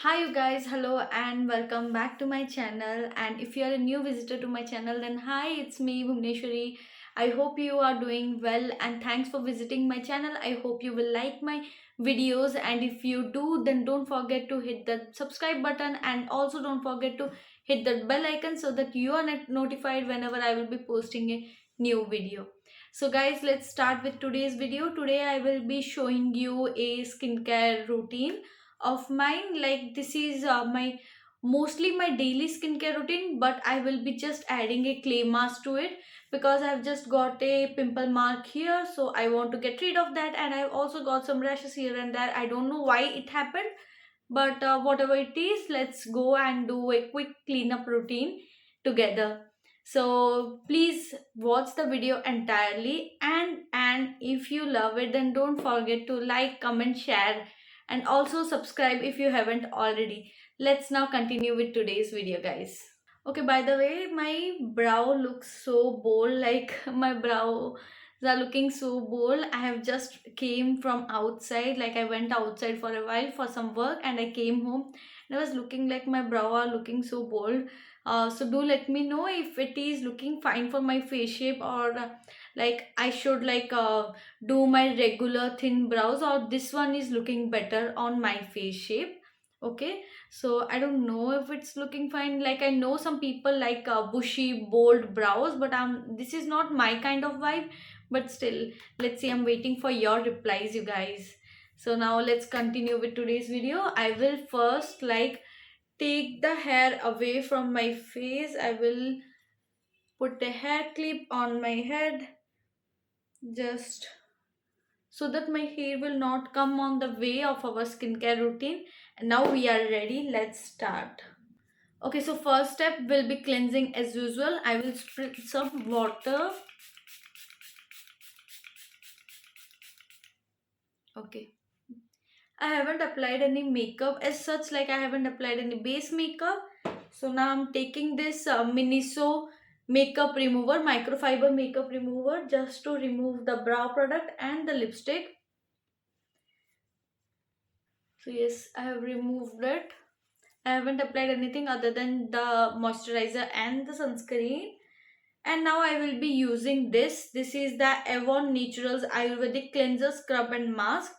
Hi you guys, hello and welcome back to my channel. And if you are a new visitor to my channel, then hi, it's me Bhubaneswari. I hope you are doing well and thanks for visiting my channel. I hope you will like my videos, and if you do, then don't forget to hit the subscribe button and also don't forget to hit the bell icon so that you are notified whenever I will be posting a new video. So guys, let's start with today's video. Today I will be showing you a skincare routine of mine. Like this is my mostly my daily skincare routine, but I will be just adding a clay mask to it because I've just got a pimple mark here, so I want to get rid of that. And I've also got some rashes here and there. I don't know why it happened, but whatever it is, let's go and do a quick cleanup routine together. So please watch the video entirely, and if you love it, then don't forget to like, comment, share, and also subscribe if you haven't already. Let's now continue with today's video, guys. Okay, by the way, my brow looks so bold, like my brows are looking so bold. I have just came from outside, like I went outside for a while for some work and I came home and I was looking like my brow are looking so bold. So do let me know if it is looking fine for my face shape, or like I should do my regular thin brows, or this one is looking better on my face shape. Okay, so I don't know if it's looking fine. Like I know some people like bushy bold brows, but this is not my kind of vibe. But still, let's see, I'm waiting for your replies, you guys. So now let's continue with today's video. I will first take the hair away from my face. I will put a hair clip on my head, just so that my hair will not come on the way of our skincare routine. And now we are ready. Let's start. Okay, so first step will be cleansing as usual. I will spritz some water. Okay. I haven't applied any makeup as such, like I haven't applied any base makeup. So now I'm taking this Miniso makeup remover, microfiber makeup remover, just to remove the brow product and the lipstick. So yes, I have removed it. I haven't applied anything other than the moisturizer and the sunscreen. And now I will be using this. This is the Avon Naturals Ayurvedic Cleanser Scrub and Mask.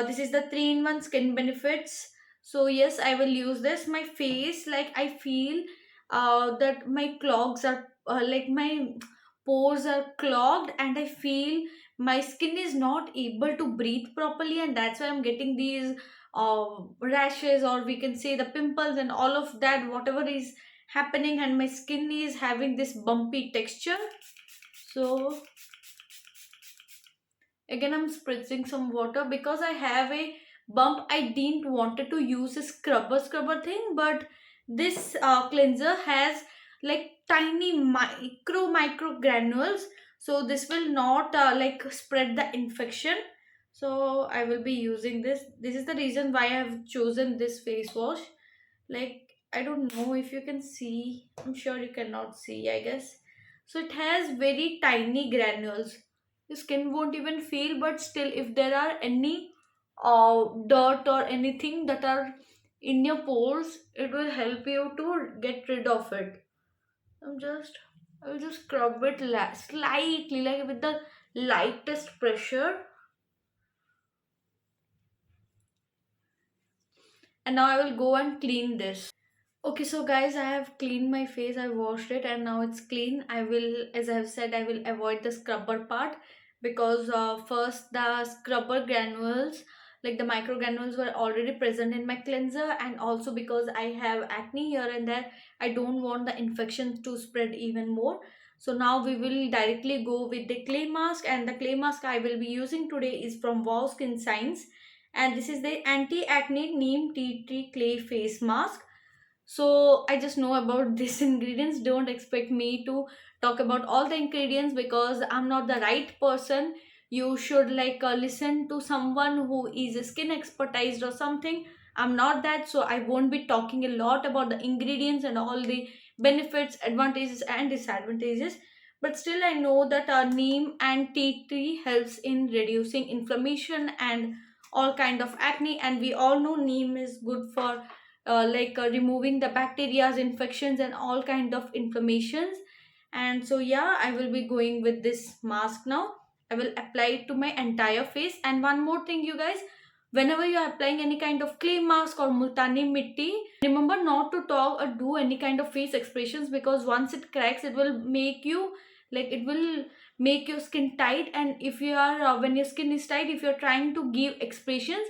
This is the 3-in-1 skin benefits. So yes, I will use this. My face, like I feel that my clogs are like my pores are clogged, and I feel my skin is not able to breathe properly, and that's why I'm getting these rashes, or we can say the pimples and all of that, whatever is happening, and my skin is having this bumpy texture. So again, I'm spritzing some water because I have a bump. I didn't wanted to use a scrubber thing, but this cleanser has like tiny micro granules, so this will not spread the infection. So I will be using this is the reason why I have chosen this face wash. Like I don't know if you can see, I'm sure you cannot see, I guess. So it has very tiny granules. Your skin won't even feel, but still if there are any dirt or anything that are in your pores, it will help you to get rid of it. i'm just I'll just scrub it slightly, like with the lightest pressure. And now I will go and clean this. Okay, so guys, I have cleaned my face, I washed it, and now it's clean. I will, as I have said, I will avoid the scrubber part because first the scrubber granules, like the micro granules, were already present in my cleanser, and also because I have acne here and there, I don't want the infection to spread even more. So now we will directly go with the clay mask, and the clay mask I will be using today is from Wow Skin Science, and this is the anti-acne neem tea tree clay face mask. So I just know about these ingredients. Don't expect me to talk about all the ingredients because I'm not the right person. You should listen to someone who is a skin expertise or something. I'm not that, so I won't be talking a lot about the ingredients and all the benefits, advantages and disadvantages. But still I know that neem and tea tree helps in reducing inflammation and all kind of acne, and we all know neem is good for removing the bacteria, infections, and all kind of inflammations. And so yeah, I will be going with this mask now. I will apply it to my entire face. And one more thing, you guys, whenever you are applying any kind of clay mask or multani mitti, remember not to talk or do any kind of face expressions, because once it cracks, it will make you, it will make your skin tight. And if you are when your skin is tight, if you're trying to give expressions,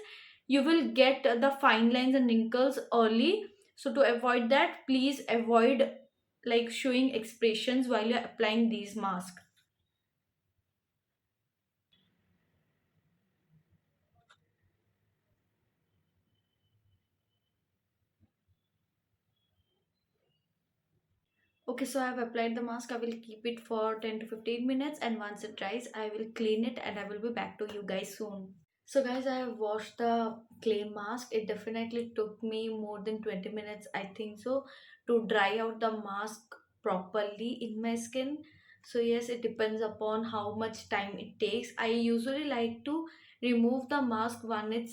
you will get the fine lines and wrinkles early. So to avoid that, please avoid showing expressions while you're applying these masks. Okay, so I have applied the mask. I will keep it for 10 to 15 minutes, and once it dries, I will clean it and I will be back to you guys soon. So guys, I have washed the clay mask. It definitely took me more than 20 minutes, I think so, to dry out the mask properly in my skin. So yes, it depends upon how much time it takes. I usually like to remove the mask when it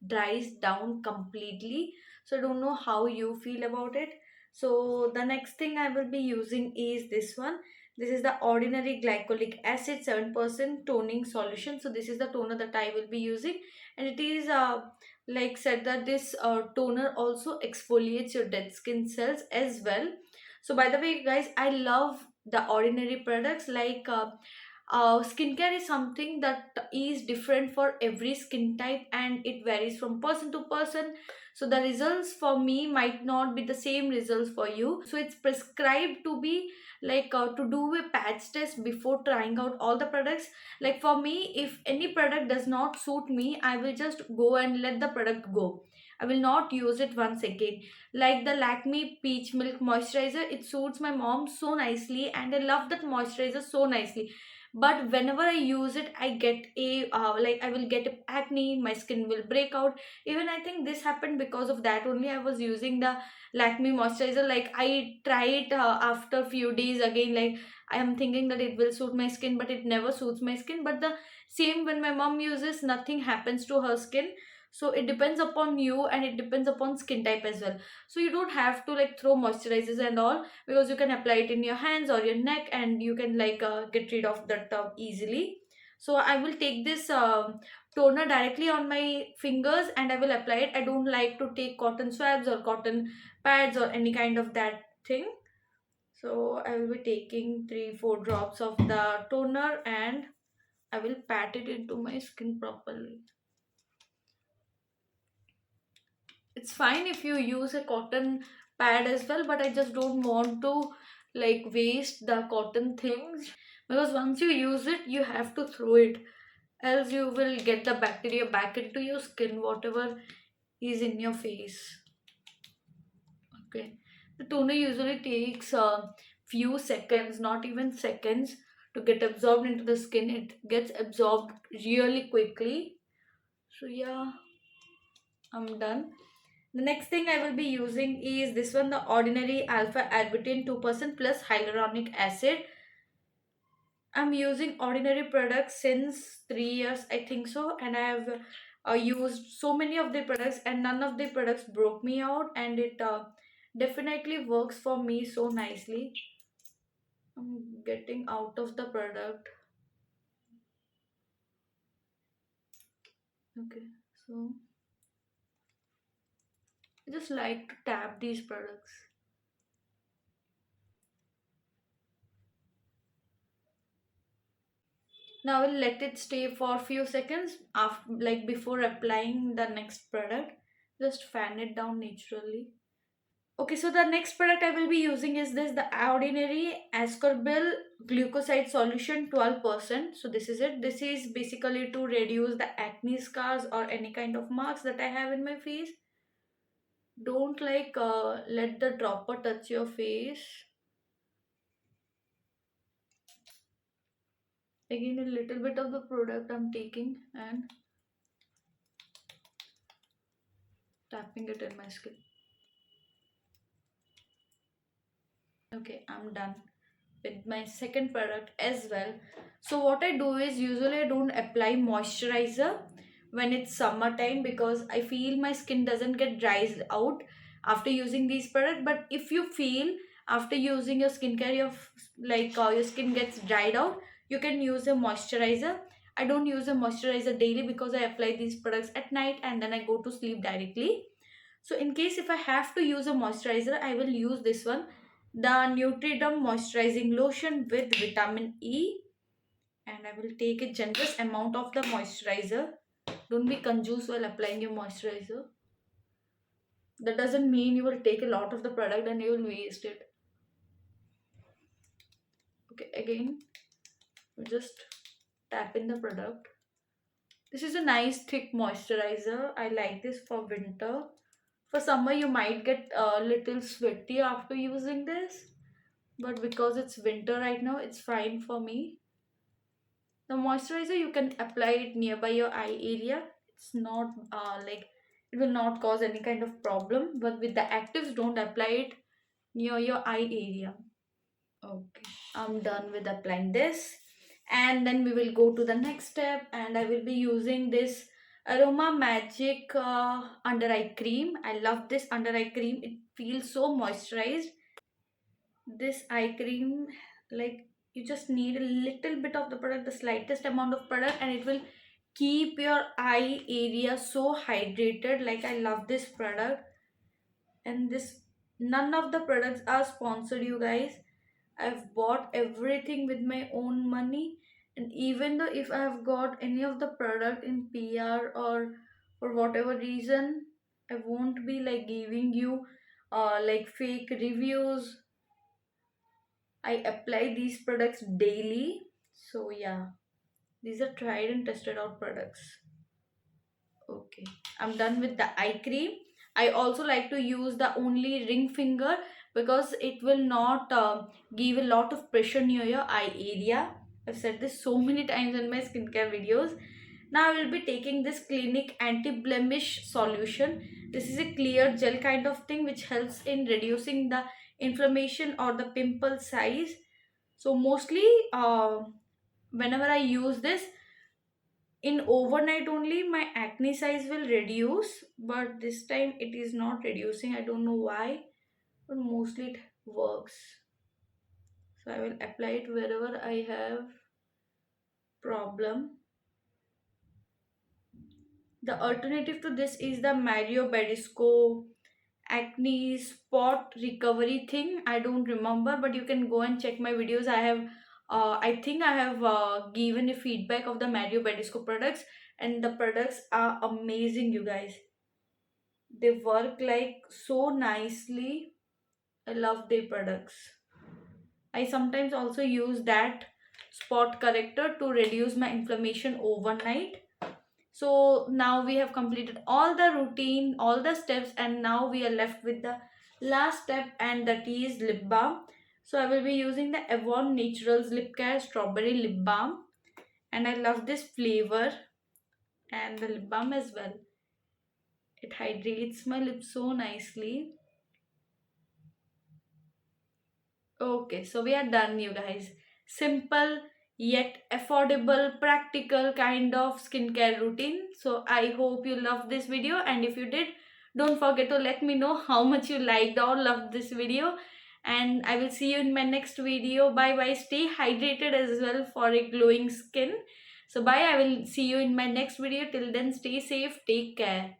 dries down completely. So I don't know how you feel about it. So the next thing I will be using is this one. This is the ordinary glycolic acid 7% toning solution. So this is the toner that I will be using, and it is said that this toner also exfoliates your dead skin cells as well. So by the way, guys, I love the ordinary products. Skincare is something that is different for every skin type, and it varies from person to person. So the results for me might not be the same results for you. So it's prescribed to be to do a patch test before trying out all the products. Like for me, if any product does not suit me, I will just go and let the product go. I will not use it once again. Like the Lakme Peach Milk Moisturizer, it suits my mom so nicely, and I love that moisturizer so nicely. But whenever I use it, I get a I will get acne, my skin will break out. Even I think this happened because of that only. I was using the Lakme moisturizer, like I tried after few days again, like I am thinking that it will suit my skin, but it never suits my skin. But the same when my mom uses, nothing happens to her skin. So it depends upon you, and it depends upon skin type as well. So you don't have to throw moisturizers and all, because you can apply it in your hands or your neck, and you can get rid of that easily. So I will take this toner directly on my fingers and I will apply it. I don't like to take cotton swabs or cotton pads or any kind of that thing. So I will be taking 3 4 drops of the toner, and I will pat it into my skin properly. It's fine if you use a cotton pad as well, but I just don't want to waste the cotton things, because once you use it, you have to throw it, else you will get the bacteria back into your skin, whatever is in your face. Okay, the toner usually takes a few seconds, not even seconds, to get absorbed into the skin. It gets absorbed really quickly. So yeah, I'm done. The next thing I will be using is this one, the Ordinary Alpha Arbutin 2% plus Hyaluronic Acid. I'm using Ordinary products since 3 years, I think so, and I have used so many of the products, and none of the products broke me out, and it definitely works for me so nicely. I'm getting out of the product. Okay, so I just like to tap these products. Now I'll let it stay for a few seconds after, before applying the next product. Just fan it down naturally. Okay, so the next product I will be using is this, the Ordinary Ascorbyl Glucoside Solution 12%. So this is it. This is basically to reduce the acne scars or any kind of marks that I have in my face. Don't let the dropper touch your face. Again, a little bit of the product I'm taking and tapping it in my skin. Okay, I'm done with my second product as well. So what I do is, usually I don't apply moisturizer when it's summertime, because I feel my skin doesn't get dries out. after using these products. But if you feel after using your skincare, your skin gets dried out, you can use a moisturizer. I don't use a moisturizer daily because I apply these products at night and then I go to sleep directly. So in case if I have to use a moisturizer, I will use this one, the Nutridum Moisturizing Lotion with Vitamin E. And I will take a generous amount of the moisturizer. Don't be confused while applying your moisturizer. That doesn't mean you will take a lot of the product and you will waste it. Okay, again, you just tap in the product. This is a nice thick moisturizer. I like this for winter. For summer, you might get a little sweaty after using this, but because it's winter right now, it's fine for me. The moisturizer, you can apply it nearby your eye area. It's not it will not cause any kind of problem. But with the actives, don't apply it near your eye area. Okay, I'm done with applying this. And then we will go to the next step, and I will be using this Aroma Magic under eye cream. I love this under eye cream. It feels so moisturized. This eye cream, like, you just need a little bit of the product, the slightest amount of product, and it will keep your eye area so hydrated. Like, I love this product. And this, none of the products are sponsored, you guys. I've bought everything with my own money. And even though if I have got any of the product in PR or for whatever reason, I won't be like giving you like fake reviews. I apply these products daily. So yeah, these are tried and tested out products. Okay, I'm done with the eye cream. I also like to use the only ring finger because it will not give a lot of pressure near your eye area. I've said this so many times in my skincare videos. Now I will be taking this Clinique anti-blemish solution. This is a clear gel kind of thing which helps in reducing the inflammation or the pimple size. So mostly whenever I use this, in overnight only my acne size will reduce, but this time it is not reducing. I don't know why, but mostly it works. So I will apply it wherever I have problem. The alternative to this is the Mario Badescu acne spot recovery thing. I don't remember, but you can go and check my videos. I think I have given a feedback of the Mario Badescu products, and the products are amazing, you guys. They work like so nicely. I love their products. I sometimes also use that spot corrector to reduce my inflammation overnight. So now we have completed all the routine, all the steps, and now we are left with the last step, and that is lip balm. So I will be using the Avon Naturals Lip Care Strawberry Lip Balm, and I love this flavor and the lip balm as well. It hydrates my lips so nicely. Okay, so we are done, you guys. Simple yet affordable, practical kind of skincare routine. So I hope you loved this video, and if you did, don't forget to let me know how much you liked or loved this video. And I will see you in my next video. Bye bye. Stay hydrated as well for a glowing skin. So bye. I will see you in my next video. Till then, stay safe. Take care.